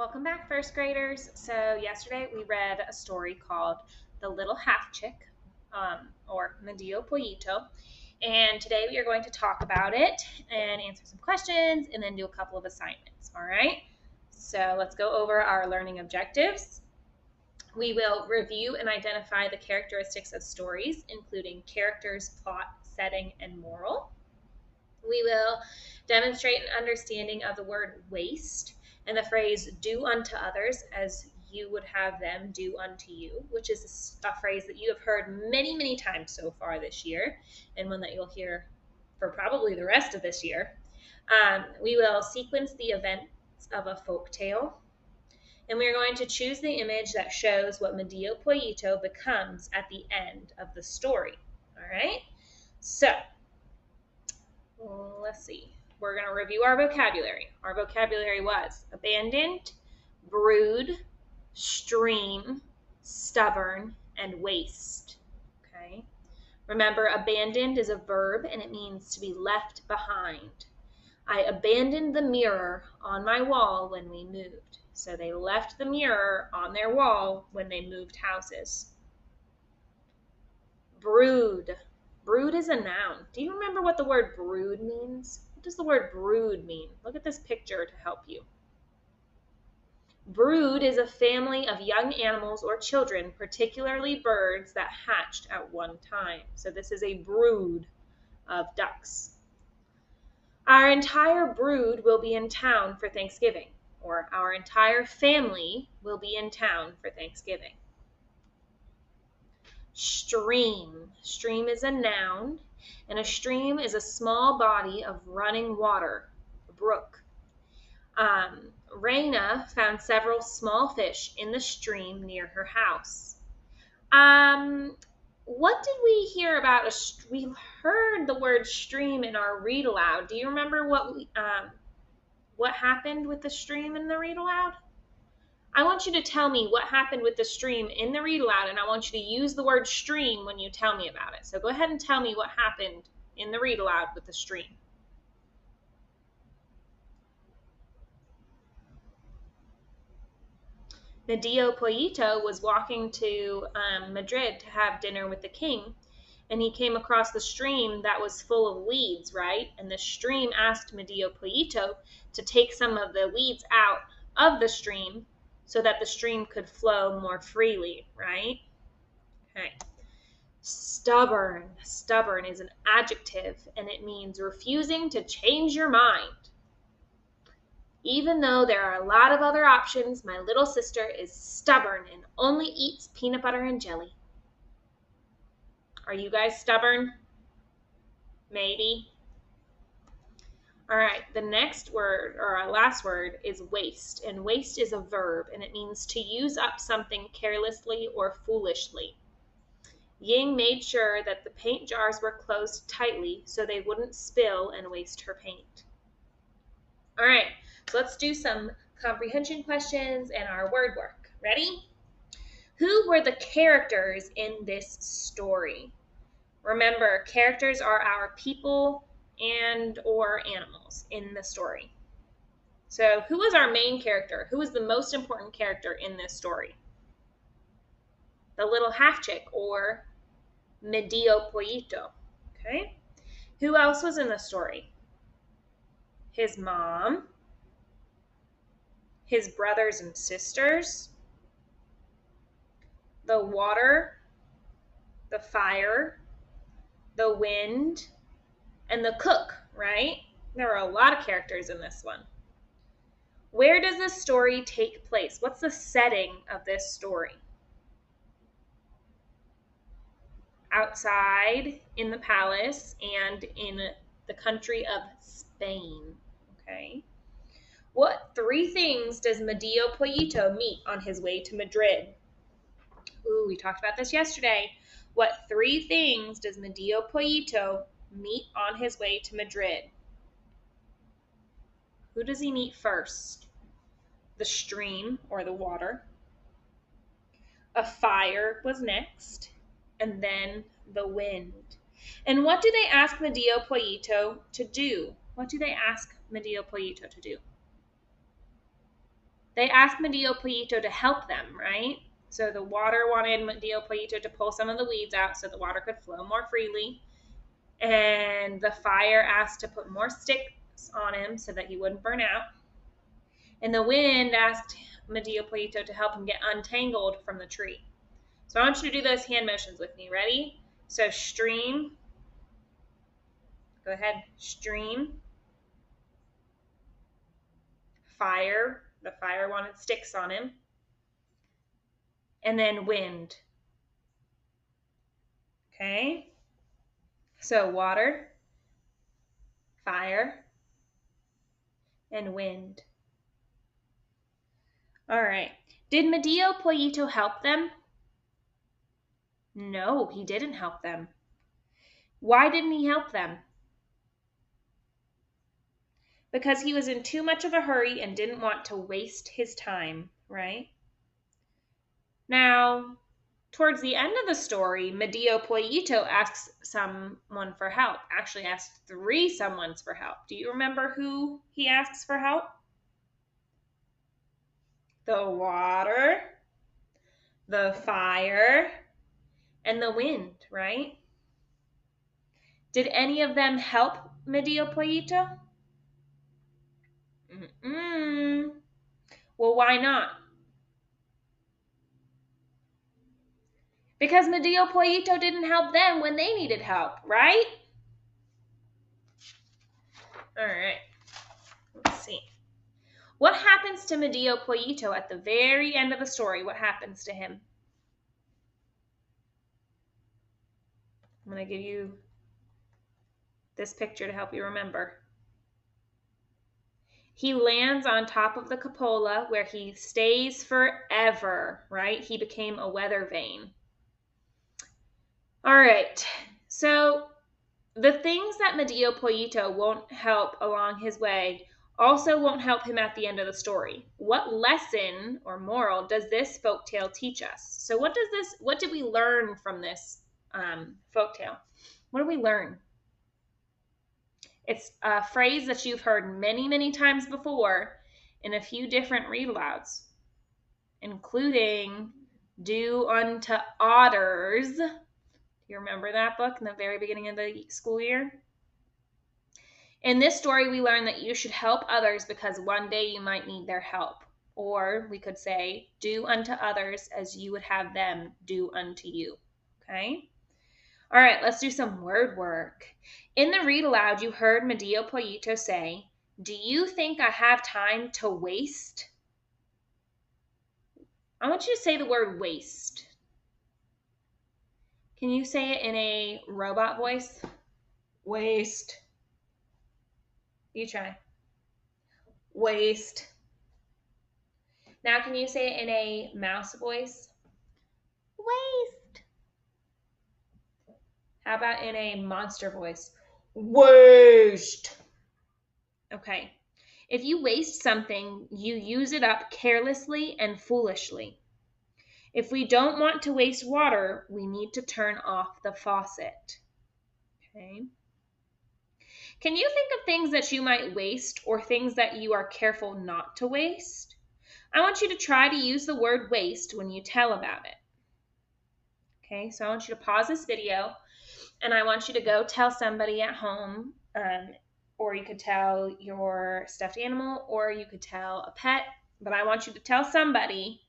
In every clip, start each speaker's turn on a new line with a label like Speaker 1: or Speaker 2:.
Speaker 1: Welcome back, first graders. So yesterday we read a story called The Little Half Chick, or Medio Pollito. And today we are going to talk about it and answer some questions and then do a couple of assignments, all right? So let's go over our learning objectives. We will review and identify the characteristics of stories, including characters, plot, setting, and moral. We will demonstrate an understanding of the word waste and the phrase do unto others as you would have them do unto you, which is a phrase that you have heard many, many times so far this year, and one that you'll hear for probably the rest of this year. We will sequence the events of a folk tale, and we are going to choose the image that shows what Medio Pollito becomes at the end of the story. All right? So, let's see. We're going to review our vocabulary. Our vocabulary was abandoned, brood, stream, stubborn, and waste. Okay. Remember, abandoned is a verb and it means to be left behind. I abandoned the mirror on my wall when we moved. So they left the mirror on their wall when they moved houses. Brood. Brood is a noun. Do you remember what the word brood means? What does the word brood mean? Look at this picture to help you. Brood is a family of young animals or children, particularly birds that hatched at one time. So this is a brood of ducks. Our entire brood will be in town for Thanksgiving, or our entire family will be in town for Thanksgiving. Stream. Stream is a noun, and a stream is a small body of running water, a brook. Raina found several small fish in the stream near her house. What did we hear about? We heard the word stream in our read aloud. Do you remember what happened with the stream in the read aloud? I want you to tell me what happened with the stream in the read aloud, and I want you to use the word stream when you tell me about it. So go ahead and tell me what happened in the read aloud with the stream. Medio Pollito was walking to Madrid to have dinner with the king, and he came across the stream that was full of weeds, right? And the stream asked Medio Pollito to take some of the weeds out of the stream so that the stream could flow more freely, right? Okay. Stubborn. Stubborn is an adjective, and it means refusing to change your mind. Even though there are a lot of other options, my little sister is stubborn and only eats peanut butter and jelly. Are you guys stubborn? Maybe. All right, the next word, or our last word, is waste. And waste is a verb, and it means to use up something carelessly or foolishly. Ying made sure that the paint jars were closed tightly so they wouldn't spill and waste her paint. All right, so let's do some comprehension questions and our word work. Ready? Who were the characters in this story? Remember, characters are our people and or animals in the story. So who was our main character? Who was the most important character in this story? The little half chick, or Medio Pollito. Okay. Who else was in the story? His mom, his brothers and sisters, the water, the fire, the wind, and the cook, right? There are a lot of characters in this one. Where does this story take place? What's the setting of this story? Outside, in the palace, and in the country of Spain. Okay. What three things does Medio Pollito meet on his way to Madrid? Ooh, we talked about this yesterday. What three things does Medio Pollito meet on his way to Madrid? Who does he meet first? The stream, or the water. A fire was next, and then the wind. And what do they ask Medio Pollito to do? What do they ask Medio Pollito to do? they asked Medio Pollito to help them, right? So the water wanted Medio Pollito to pull some of the weeds out so the water could flow more freely. And the fire asked to put more sticks on him so that he wouldn't burn out. And the wind asked Medio Pollito to help him get untangled from the tree. So I want you to do those hand motions with me. Ready? So stream. Go ahead. Stream. Fire. The fire wanted sticks on him. And then wind. Okay? So water, fire, and wind. All right. Did Medio Pollito help them? No, he didn't help them. Why didn't he help them? Because he was in too much of a hurry and didn't want to waste his time, right? Now, towards the end of the story, Medio Pollito asks someone for help. Actually asks 3 someones for help. Do you remember who he asks for help? The water, the fire, and the wind, right? Did any of them help Medio Pollito? Well, why not? Because Medio Pollito didn't help them when they needed help, right? All right. Let's see. What happens to Medio Pollito at the very end of the story? What happens to him? I'm going to give you this picture to help you remember. He lands on top of the cupola where he stays forever, right? He became a weather vane. All right, so the things that Medio Pollito won't help along his way also won't help him at the end of the story. What lesson or moral does this folktale teach us? So what did we learn from this folktale? What did we learn? It's a phrase that you've heard many, many times before in a few different read-alouds, including do unto others. You remember that book in the very beginning of the school year? In this story, we learn that you should help others because one day you might need their help. Or we could say, do unto others as you would have them do unto you. Okay? All right, let's do some word work. In the read aloud, you heard Medio Pollito say, do you think I have time to waste? I want you to say the word waste. Can you say it in a robot voice? Waste. You try. Waste. Now can you say it in a mouse voice? Waste. How about in a monster voice? Waste. Okay. If you waste something, you use it up carelessly and foolishly. If we don't want to waste water, we need to turn off the faucet. Okay. Can you think of things that you might waste or things that you are careful not to waste? I want you to try to use the word waste when you tell about it. Okay, so I want you to pause this video and I want you to go tell somebody at home, or you could tell your stuffed animal, or you could tell a pet, but I want you to tell somebody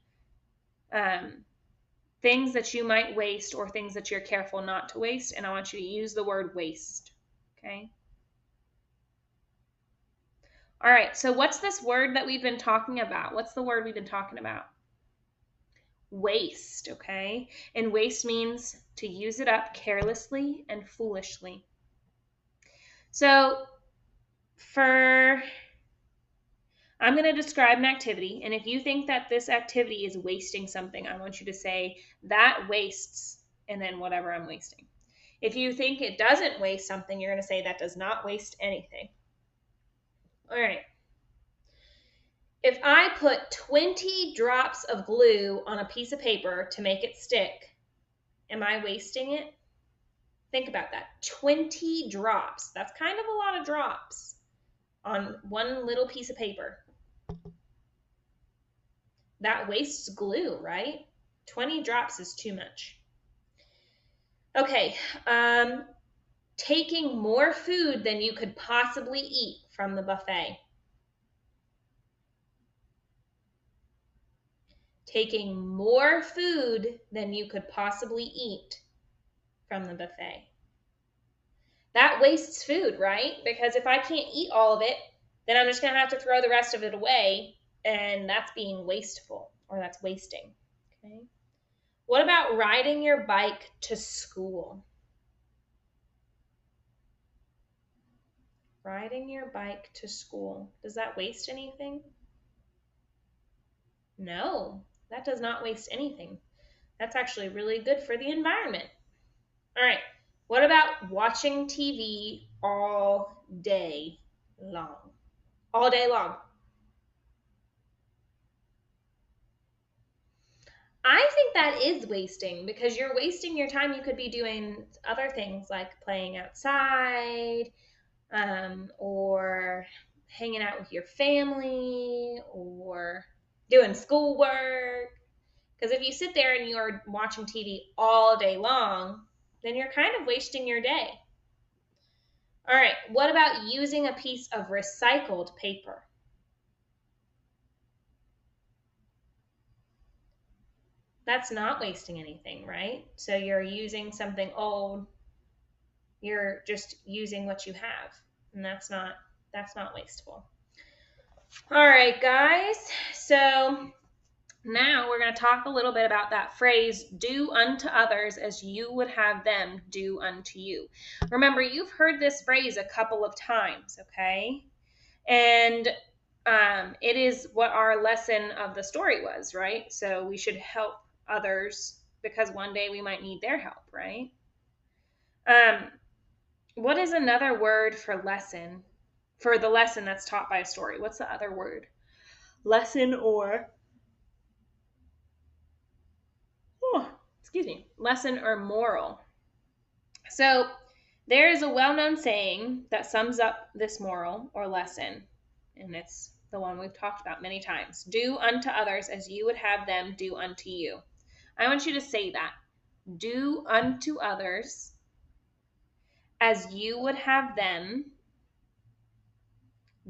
Speaker 1: things that you might waste or things that you're careful not to waste, and I want you to use the word waste, okay? All right, so what's this word that we've been talking about? What's the word we've been talking about? Waste, okay? And waste means to use it up carelessly and foolishly. So I'm going to describe an activity, and if you think that this activity is wasting something, I want you to say, that wastes, and then whatever I'm wasting. If you think it doesn't waste something, you're going to say, that does not waste anything. All right. If I put 20 drops of glue on a piece of paper to make it stick, am I wasting it? Think about that. 20 drops. That's kind of a lot of drops on one little piece of paper. That wastes glue, right? 20 drops is too much. Okay, taking more food than you could possibly eat from the buffet. Taking more food than you could possibly eat from the buffet. That wastes food, right? Because if I can't eat all of it, then I'm just going to have to throw the rest of it away, and that's being wasteful, or that's wasting. Okay. What about riding your bike to school? Riding your bike to school. Does that waste anything? No, that does not waste anything. That's actually really good for the environment. All right. What about watching TV all day long? All day long. I think that is wasting because you're wasting your time. You could be doing other things like playing outside, or hanging out with your family, or doing schoolwork. Because if you sit there and you're watching TV all day long, then you're kind of wasting your day. All right, what about using a piece of recycled paper? That's not wasting anything, right? So you're using something old, you're just using what you have, and that's not wasteful. All right, guys. So now we're going to talk a little bit about that phrase, do unto others as you would have them do unto you. Remember, you've heard this phrase a couple of times, okay? And it is what our lesson of the story was, right? So we should help others because one day we might need their help, right? What is another word for lesson? For the lesson that's taught by a story, what's the other word? Lesson or lesson or moral. So there is a well-known saying that sums up this moral or lesson, and it's the one we've talked about many times. Do unto others as you would have them do unto you. I want you to say that. Do unto others as you would have them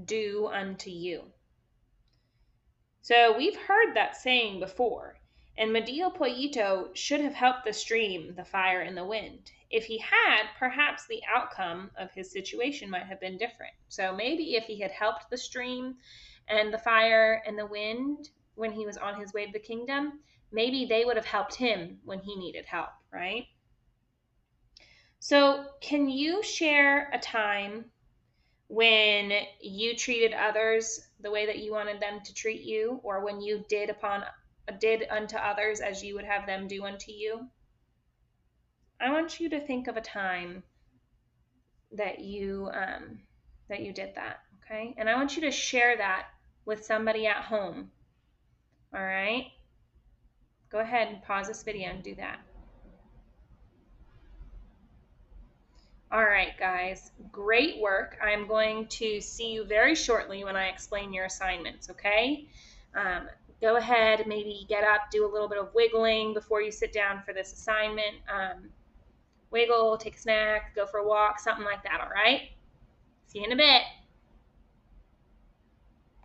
Speaker 1: do unto you. So we've heard that saying before, and Medio Pollito should have helped the stream, the fire, and the wind. If he had, perhaps the outcome of his situation might have been different. So maybe if he had helped the stream and the fire and the wind when he was on his way to the kingdom, maybe they would have helped him when he needed help, right? So can you share a time when you treated others the way that you wanted them to treat you, or when you did unto others as you would have them do unto you? I want you to think of a time that you did that, okay? And I want you to share that with somebody at home. All right? Go ahead and pause this video and do that. All right, guys, great work. I'm going to see you very shortly when I explain your assignments, okay? Go ahead, maybe get up, do a little bit of wiggling before you sit down for this assignment. Wiggle, take a snack, go for a walk, something like that, all right? See you in a bit.